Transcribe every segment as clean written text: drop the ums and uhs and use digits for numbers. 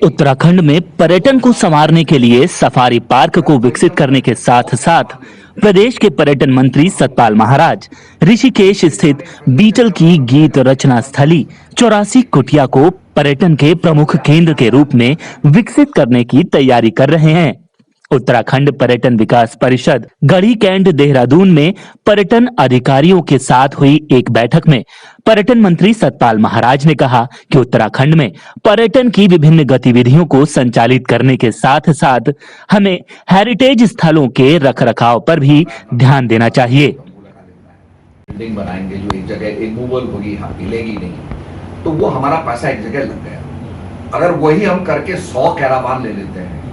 उत्तराखंड में पर्यटन को संवारने के लिए सफारी पार्क को विकसित करने के साथ साथ प्रदेश के पर्यटन मंत्री सतपाल महाराज ऋषिकेश स्थित बीटल की गीत रचना स्थली 84 कुटिया को पर्यटन के प्रमुख केंद्र के रूप में विकसित करने की तैयारी कर रहे हैं। उत्तराखंड पर्यटन विकास परिषद गढ़ी कैंट देहरादून में पर्यटन अधिकारियों के साथ हुई एक बैठक में पर्यटन मंत्री सतपाल महाराज ने कहा कि उत्तराखंड में पर्यटन की विभिन्न गतिविधियों को संचालित करने के साथ साथ हमें हेरिटेज स्थलों के रखरखाव पर भी ध्यान देना चाहिए। बिल्डिंग बनाएंगे जो एक जगह इमूवल होगी, हिलेगी नहीं, तो वो हमारा पैसा एक जगह लग गया। अगर वही हम करके 100 कैरावान ले लेते हैं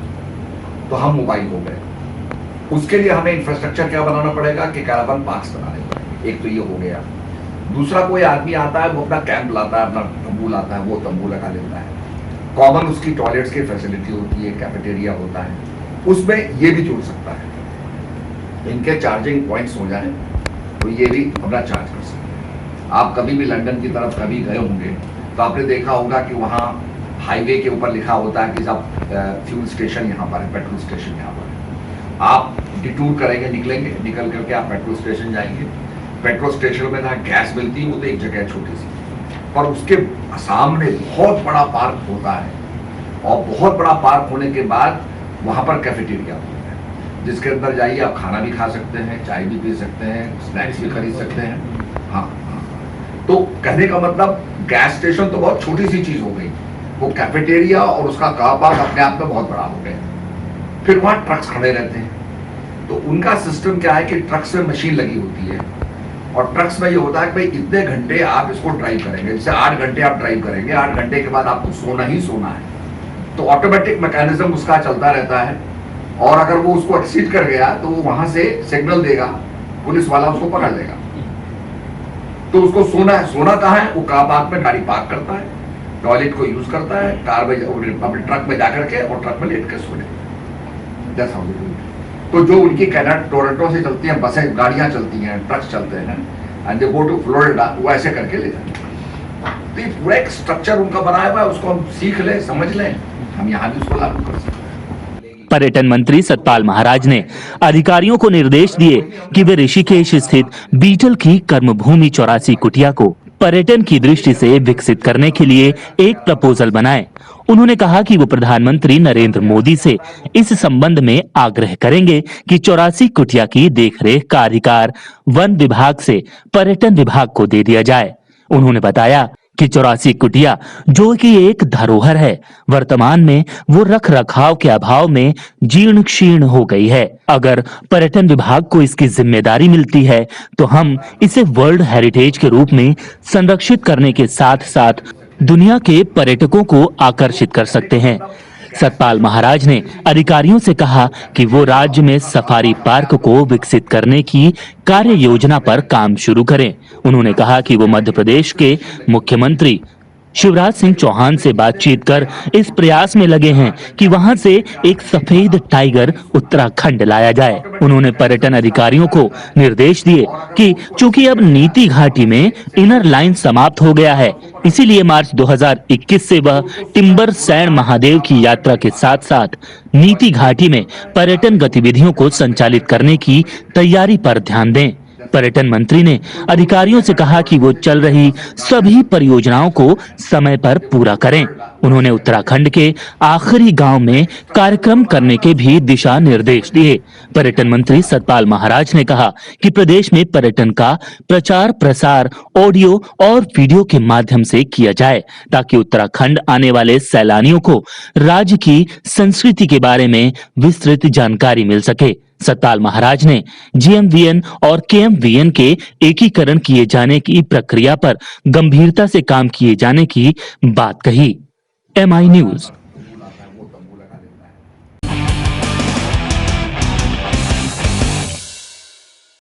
तो हम मोबाइल हो गए। उसके लिए हमें इंफ्रास्ट्रक्चर क्या बनाना पड़ेगा कि कैरावान पार्क्स बनाने पड़ेंगे। एक तो ये हो गया। दूसरा, कोई आदमी आता है, वो अपना कैंप लाता है, अपना तंबू लाता है, वो तंबू लगा लेता है। कॉमन उसकी टॉयलेट्स की फैसिलिटी होती है, कैफेटेरिया होता है, उसमें ये भी जुड़ सकता है। इनके चार्जिंग पॉइंट्स हो जाए तो ये भी अपना चार्ज कर सकते हैं। आप कभी भी लंदन की तरफ कभी गए होंगे तो आपने देखा होगा कि वहाँ हाईवे के ऊपर लिखा होता है कि साहब फ्यूल स्टेशन यहाँ पर है, पेट्रोल स्टेशन यहाँ पर है। आप डिटूर करेंगे, निकल करके आप पेट्रोल स्टेशन जाएंगे। पेट्रोल स्टेशन में ना गैस मिलती है, वो तो एक जगह है छोटी सी, पर उसके सामने बहुत बड़ा पार्क होता है। और बहुत बड़ा पार्क होने के बाद वहाँ पर कैफेटेरिया होता है, जिसके अंदर जाइए आप खाना भी खा सकते हैं, चाय भी पी सकते हैं, स्नैक्स भी खरीद सकते हैं। हाँ, तो कहने का मतलब गैस स्टेशन तो बहुत छोटी सी चीज हो गई, वो कैफेटेरिया और उसका कार पार्क अपने आप में बहुत बड़ा हो गया। फिर वहाँ ट्रक्स खड़े रहते हैं, तो उनका सिस्टम क्या है कि ट्रक्स में मशीन लगी होती है और ट्रक्स में ये होता है कि भाई इतने घंटे आप इसको ड्राइव करेंगे। जैसे 8 घंटे आप ड्राइव करेंगे, 8 घंटे के बाद आपको सोना ही सोना है, तो ऑटोमेटिक मैकेनिज्म उसका चलता रहता है। और अगर वो उसको एक्सीड कर गया तो वो वहां से सिग्नल देगा, पुलिस वाला उसको पकड़ लेगा। तो उसको सोना है, सोना कहाँ है, वो कार पार्क में गाड़ी पार्क करता है, टॉयलेट को यूज करता है, कार में अपने ट्रक में जाकर के और ट्रक में लेट कर सोने। तो जो उनकी कैनाडा टोरंटो से चलती हैं बसें, गाड़ियां चलती हैं, ट्रक्स चलते हैं, and they go to Florida, वो ऐसे करके ले जाते हैं। तो ये पूरा एक स्ट्रक्चर उनका बनाया हुआ है, उसको हम सीख लें, समझ लें, हम यहाँ भी उसको लागू कर सकते हैं। पर्यटन मंत्री सतपाल महाराज ने अधिकारियों को निर्देश दिए कि वे ऋषिकेश स्थित बीटल की कर्मभूमि 84 कुटिया को पर्यटन की दृष्टि से विकसित करने के लिए एक प्रपोजल बनाएं। उन्होंने कहा कि वो प्रधानमंत्री नरेंद्र मोदी से इस संबंध में आग्रह करेंगे कि 84 कुटिया की देखरेख का अधिकार वन विभाग से पर्यटन विभाग को दे दिया जाए। उन्होंने बताया कि 84 कुटिया जो कि एक धरोहर है, वर्तमान में वो रख रखाव के अभाव में जीर्ण शीर्ण हो गई है। अगर पर्यटन विभाग को इसकी जिम्मेदारी मिलती है तो हम इसे वर्ल्ड हेरिटेज के रूप में संरक्षित करने के साथ साथ दुनिया के पर्यटकों को आकर्षित कर सकते हैं। सतपाल महाराज ने अधिकारियों से कहा कि वो राज्य में सफारी पार्क को विकसित करने की कार्य योजना पर काम शुरू करें। उन्होंने कहा कि वो मध्य प्रदेश के मुख्यमंत्री शिवराज सिंह चौहान से बातचीत कर इस प्रयास में लगे हैं कि वहां से एक सफेद टाइगर उत्तराखंड लाया जाए। उन्होंने पर्यटन अधिकारियों को निर्देश दिए कि चूंकि अब नीति घाटी में इनर लाइन समाप्त हो गया है, इसीलिए मार्च 2021 से वह टिम्बर सैंड महादेव की यात्रा के साथ साथ नीति घाटी में पर्यटन गतिविधियों को संचालित करने की तैयारी पर ध्यान दें। पर्यटन मंत्री ने अधिकारियों से कहा कि वो चल रही सभी परियोजनाओं को समय पर पूरा करें। उन्होंने उत्तराखंड के आखिरी गांव में कार्यक्रम करने के भी दिशा निर्देश दिए। पर्यटन मंत्री सतपाल महाराज ने कहा कि प्रदेश में पर्यटन का प्रचार प्रसार ऑडियो और वीडियो के माध्यम से किया जाए, ताकि उत्तराखंड आने वाले सैलानियों को राज्य की संस्कृति के बारे में विस्तृत जानकारी मिल सके। सतपाल महाराज ने जीएमवीएन और केएमवीएन के एकीकरण किए जाने की प्रक्रिया पर गंभीरता से काम किए जाने की बात कही। MI news.